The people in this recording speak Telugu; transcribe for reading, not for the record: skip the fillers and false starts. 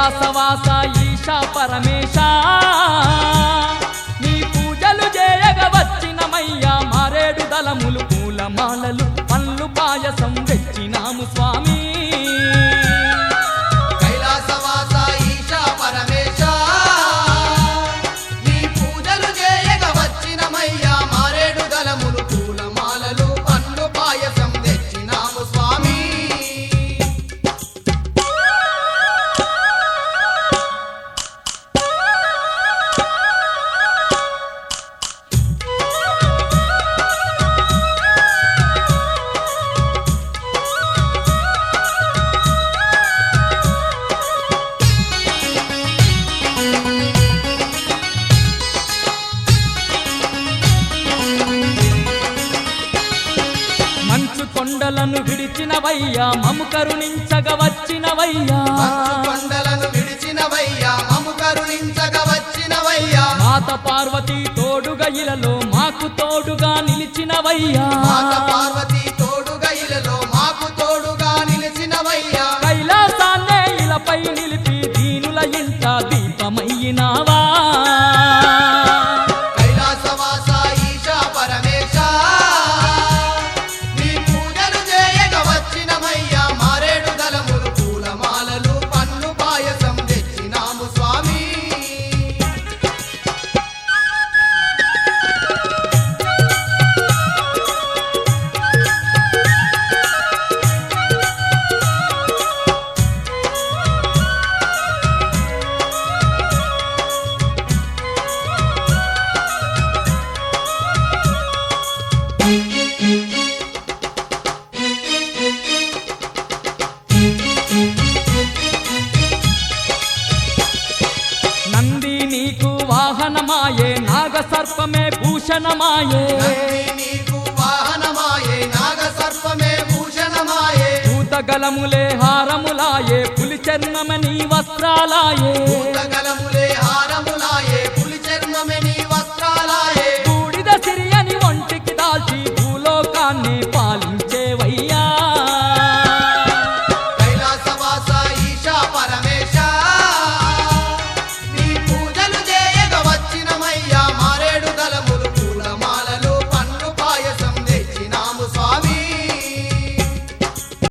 కైలాసవాస ఈశా పరమేశ నీ పూజలు చేయగ వచ్చినమయ్యా మారేడు దళములు పూలమాలలు పండ్లు పాయసం తెచ్చినాము స్వామి కైలాసవాస ఈశా పరమేశ నీ పూజలు చేయగ వచ్చినమయ్యా మారేడు దళములు పూలమాలలు పండ్లు పాయసం తెచ్చినాము స్వామి మంచు కొండలను విడిచినవయ్యా మము కరుణించగ వచ్చినవయ్యా కొండలను విడిచినవయ్యా మము కరుణించగ వచ్చినవయ్యా మాత పార్వతీ తోడుగా ఇలలో మాకు తోడుగా నిలిచినవయ్యా మాత పార్వతీ తోడుగా ఇలలో మాకు తోడుగా నిలిచినవయ్యా కైలాసాన్నే ఇలపై నిలిపి దీనుల ఇంట దీపమయ్యినావా కైలాసవాస ఈశా పరమేశ నీ పూజలు చేయగ వచ్చినమయ్యా మారేడు దళములు పూలమాలలు పండ్లు పాయసం తెచ్చినాము స్వామి నంది నీకు వాహనమాయే నాగ సర్పమే భూషణమాయే నంది నీకు వాహనమాయే నాగ సర్పమే భూషణమాయే భూతగలములే హారములాయే పులి చర్మమని వస్త్రాలాయే భూతగలములే